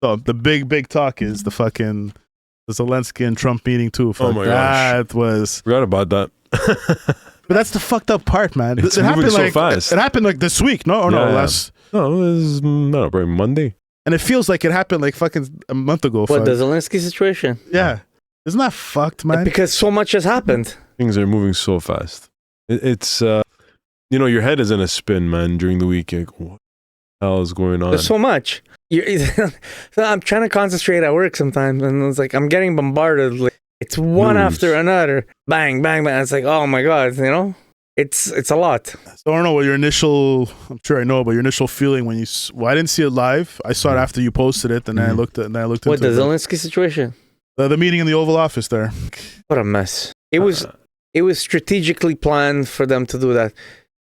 So the big talk is the Zelensky and Trump meeting too. Oh my gosh. That was... Forgot about that. But that's the fucked up part, man. It's it moving happened so like fast. It happened like this week, no? Or no, last... No, it was probably Monday. And it feels like it happened like fucking a month ago. What, the Zelensky situation? Yeah. Isn't that fucked, man? Because so much has happened. Things are moving so fast. It's your head is in a spin, man, during the week. Like, what the hell is going on? There's so much. So I'm trying to concentrate at work sometimes, and it's like I'm getting bombarded. Like, it's one after another. Bang, bang, bang. It's like, oh my God, It's a lot. So I don't know what your initial... I'm sure I know, but your initial feeling when you... Well, I didn't see it live. I saw it after you posted it, and then I looked at... What, the Zelensky situation? The meeting in the Oval Office there. What a mess. It was strategically planned for them to do that.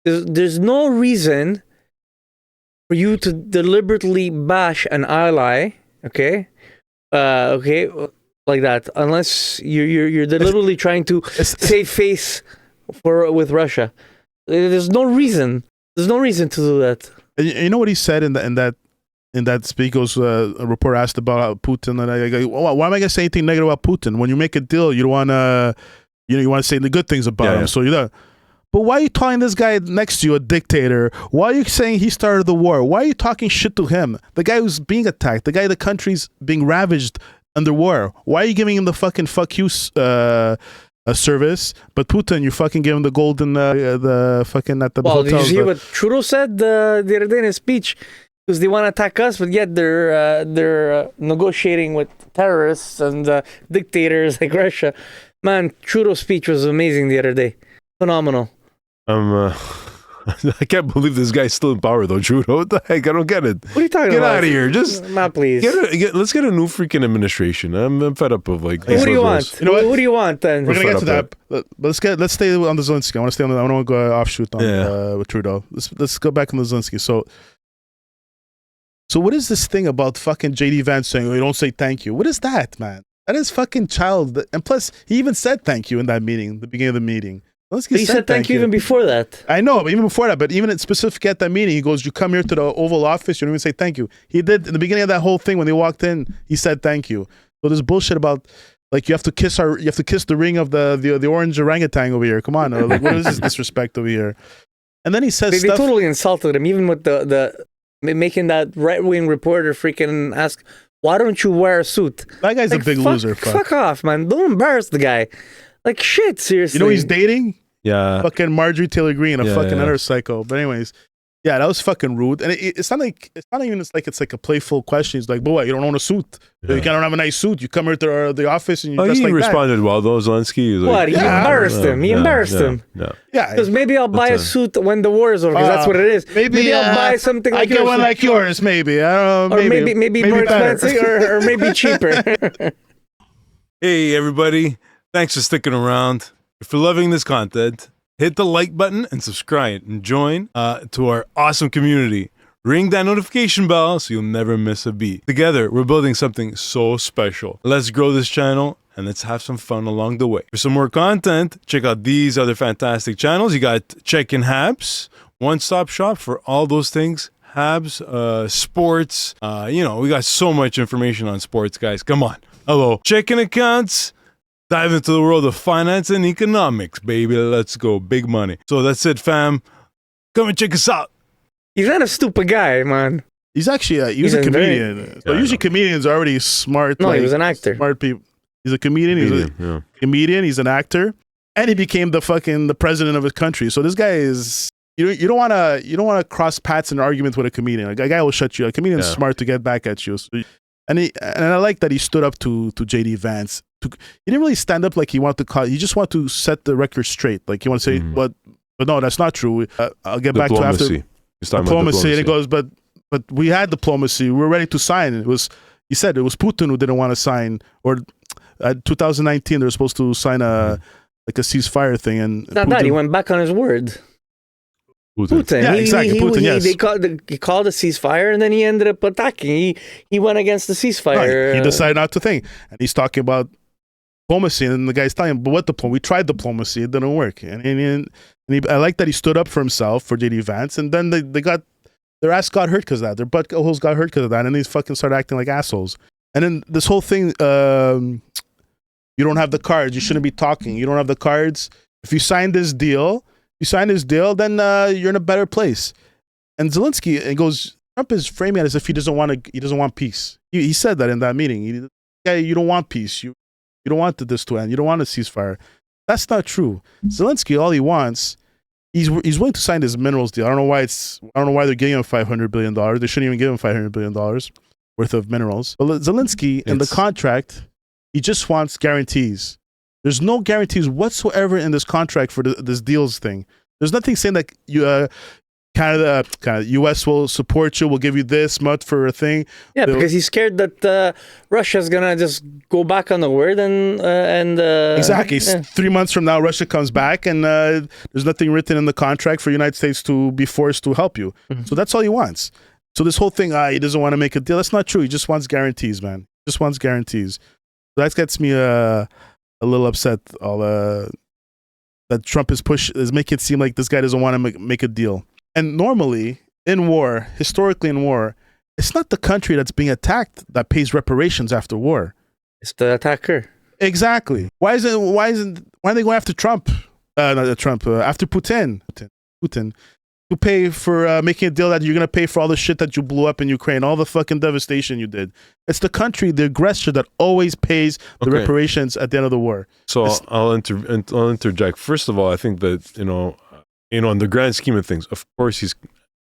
There's no reason for you to deliberately bash an ally, okay, like that, unless you're deliberately trying to save face with Russia. There's no reason. There's no reason to do that. You know what he said in that speech? A reporter asked about Putin, and I go, why am I gonna say anything negative about Putin? When you make a deal, you don't want to, you want to say the good things about him. So but why are you calling this guy next to you a dictator? Why are you saying he started the war? Why are you talking shit to him? The guy who's being attacked, the country's being ravaged under war. Why are you giving him the fucking fuck you service? But Putin, you fucking give him the golden, the fucking at the hotels. Did you see what Trudeau said the other day in his speech? Because they want to attack us, but yet they're negotiating with terrorists and dictators like Russia. Man, Trudeau's speech was amazing the other day. Phenomenal. I can't believe this guy's still in power though, Trudeau. What the heck? I don't get it. What are you talking about? Get out of here. Just please. Let's get a new freaking administration. I'm fed up of like. What do you want? What do you want then? We're gonna get to that. But let's stay on the Zelensky. I want to stay on. I don't want to go offshoot on with Trudeau. Let's go back on the Zelensky. So what is this thing about fucking JD Vance saying, "Oh, you don't say thank you"? What is that, man? That is fucking child. And plus, he even said thank you in that meeting, the beginning of the meeting. He said thank you even before that. I know, but even before that, but even specific at that meeting, he goes, "You come here to the Oval Office, you don't even say thank you." He did in the beginning of that whole thing when they walked in. He said thank you. So there's bullshit about like you have to kiss the ring of the orange orangutan over here. Come on, like, what is this disrespect over here? And then he says they totally insulted him, even with the making that right-wing reporter freaking ask, "Why don't you wear a suit?" That guy's a big loser. Fuck off, man! Don't embarrass the guy. Like shit, seriously. You know he's dating? Yeah. Fucking Marjorie Taylor Greene, another psycho. But anyways, yeah, that was fucking rude. And it's not even it's like a playful question. He's like, "But what? You don't own a suit? You can't have a nice suit. You come here to the office and you just like that." He responded well though, Zelensky. He embarrassed him. He embarrassed him. Yeah. Because maybe I'll buy a suit when the war is over. Because that's what it is. Maybe I'll buy something like yours. I get one like yours. Maybe. I don't know. Or maybe more expensive or maybe cheaper. Hey everybody! Thanks for sticking around. If you're loving this content, hit the like button and subscribe and join to our awesome community. Ring that notification bell so you'll never miss a beat. Together, we're building something so special. Let's grow this channel and let's have some fun along the way. For some more content, check out these other fantastic channels. You got Checkin Habs, one-stop shop for all those things. Habs, sports, we got so much information on sports, guys. Come on. Hello. Checking accounts. Dive into the world of finance and economics, baby. Let's go. Big money. So that's it, fam. Come and check us out. He's not a stupid guy, man. He's actually he's a comedian. So usually comedians are already smart. No, he was an actor. Smart people. He's a comedian. He's a comedian. He's an actor, and he became the president of his country. So this guy is. You don't want to cross paths in arguments with a comedian. Like, a guy will shut you. A comedian's smart to get back at you. So, and I like that he stood up to JD Vance. He didn't really stand up like he wanted to call. He just wanted to set the record straight. Like, you want to say, but no, that's not true. I'll get back to after diplomacy. And he goes, but we had diplomacy. We were ready to sign. He said it was Putin who didn't want to sign. Or 2019, they were supposed to sign a ceasefire thing. And it's not Putin, that he went back on his word. Putin. Yeah, exactly. Putin, yes. He called a ceasefire, and then he ended up attacking. He went against the ceasefire. No, he decided not to think. And he's talking about diplomacy, and the guy's telling him, but what diplomacy? We tried diplomacy. It didn't work. I like that he stood up for himself, for JD Vance, and then they got their ass got hurt because of that. Their butt holes got hurt because of that, and they fucking started acting like assholes. And then this whole thing, you don't have the cards. You shouldn't be talking. You don't have the cards. If you sign this deal, then you're in a better place. And Zelensky, it goes, Trump is framing it as if he doesn't want peace. He said that in that meeting. You don't want peace. You don't want this to end. You don't want a ceasefire. That's not true. Zelensky, all he wants, he's willing to sign this minerals deal. I don't know why they're giving him $500 billion. They shouldn't even give him $500 billion worth of minerals. But Zelensky, in the contract, he just wants guarantees. There's no guarantees whatsoever in this contract for this deals thing. There's nothing saying that Canada, U.S. will support you, will give you this much for a thing. Yeah, because he's scared that Russia's gonna just go back on the word and exactly. Yeah. 3 months from now, Russia comes back, and there's nothing written in the contract for the United States to be forced to help you. Mm-hmm. So that's all he wants. So this whole thing, he doesn't want to make a deal. That's not true. He just wants guarantees, man. He just wants guarantees. So that gets me a little upset. That Trump is making it seem like this guy doesn't want to make a deal. And normally, in war, historically in war, it's not the country that's being attacked that pays reparations after war. It's the attacker. Exactly. Why are they going after Trump? After Putin to pay for making a deal that you're going to pay for all the shit that you blew up in Ukraine, all the fucking devastation you did. It's the country, the aggressor, that always pays the reparations at the end of the war. So I'll interject. First of all, I think that, in the grand scheme of things, of course, he's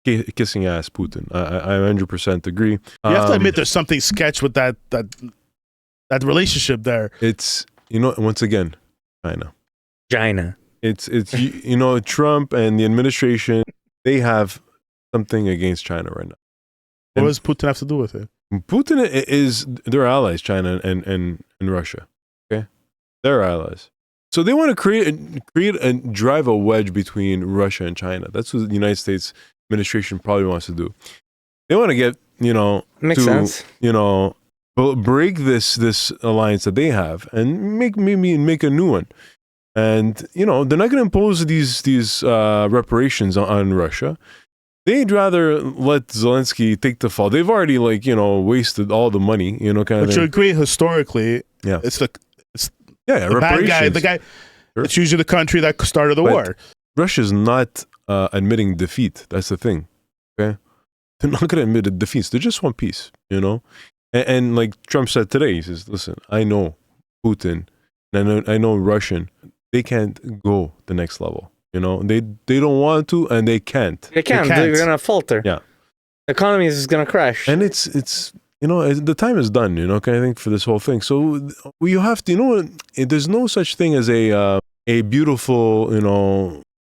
kissing ass, Putin. I 100% agree. You have to admit there's something sketch with that relationship there. It's, once again, China. It's Trump and the administration, they have something against China right now. What does Putin have to do with it? Putin is their allies, China and Russia. Okay, they're allies. So they want to create and drive a wedge between Russia and China. That's what the United States administration probably wants to do. They want to get makes sense. Break this alliance that they have and make a new one. And they're not going to impose these reparations on Russia. They'd rather let Zelensky take the fall. They've already wasted all the money, kind of. But you agree historically? Yeah, it's the reparations. Bad guy. The guy. Sure. It's usually the country that started the war. Russia's not admitting defeat. That's the thing. Okay, they're not going to admit defeats. They just want peace. And like Trump said today, he says, "Listen, I know Putin, and I know Russian. They can't go the next level. They don't want to, and they can't. They can't. They're gonna falter. Yeah, the economy is gonna crash. And it's the time is done. I think for this whole thing. So you have to. There's no such thing as a beautiful.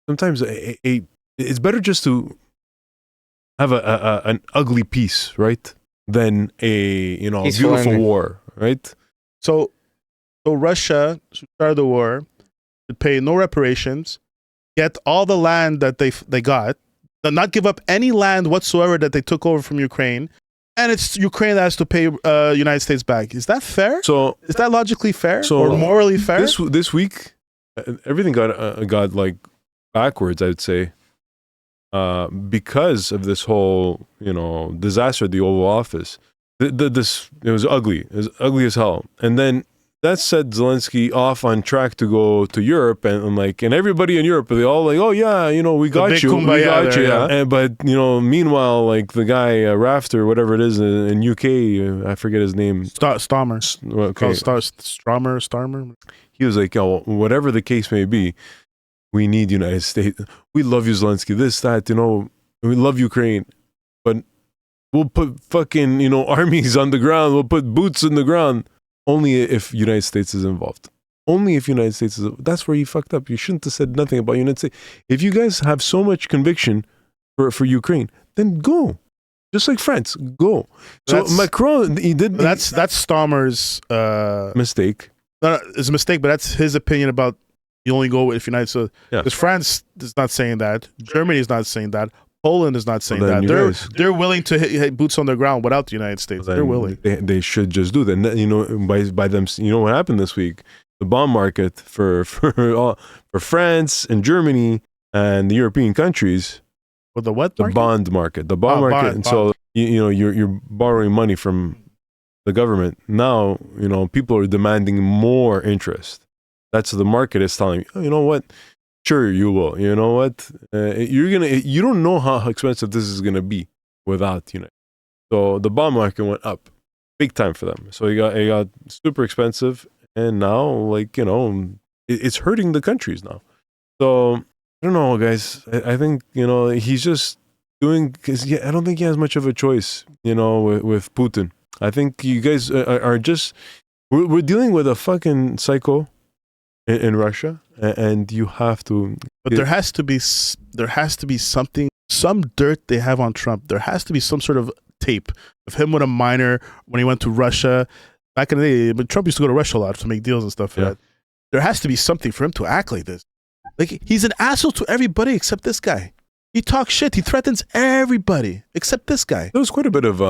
Sometimes it's better just to have an ugly peace, right? Than a beautiful war, right? So Russia started the war. To pay no reparations, get all the land that they got, not give up any land whatsoever that they took over from Ukraine, and it's Ukraine that has to pay United States back. Is that fair? So is that logically fair or morally fair? This week, everything got like backwards, I would say, because of this whole disaster at the Oval Office. It was ugly. It was ugly as hell, and then. That set Zelensky off on track to go to Europe, and everybody in Europe, they all like, oh yeah, we got you, yeah. But meanwhile, like the guy Rafter, whatever it is in UK, I forget his name. Starmer. Okay. Starmer. He was like, whatever the case may be, we need United States. We love you, Zelensky. This, that, we love Ukraine, but we'll put fucking armies on the ground. We'll put boots in the ground. Only if United States is involved. Only if United States is. That's where you fucked up. You shouldn't have said nothing about United States. If you guys have so much conviction for Ukraine, then go. Just like France, go. So Macron, he did. That's Starmer's mistake. No, it's a mistake, but that's his opinion about you only go if United States. Because France is not saying that. Germany is not saying that. Poland is not saying that. They're willing to hit boots on the ground without the United States. They're willing. They should just do that. By them. What happened this week? The bond market for France and Germany and the European countries With the what? The Market? bond market. The bond market. Bond, and so you're borrowing money from the government. Now, people are demanding more interest. That's the market is telling you, you know what? Sure, you will. You know what? You don't know how expensive this is gonna be without, So the bond market went up big time for them. So it got super expensive, and now it's hurting the countries now. So I don't know, guys. I think he's just doing because I don't think he has much of a choice. With Putin. I think you guys are just we're dealing with a fucking psycho in Russia, and you have to. But there has to be something, some dirt they have on Trump. There has to be some sort of tape of him with a minor when he went to Russia back in the day. But Trump used to go to Russia a lot to make deals and stuff. Yeah. There has to be something for him to act like this. Like, he's an asshole to everybody except this guy. He talks shit. He threatens everybody except this guy. There was quite a bit of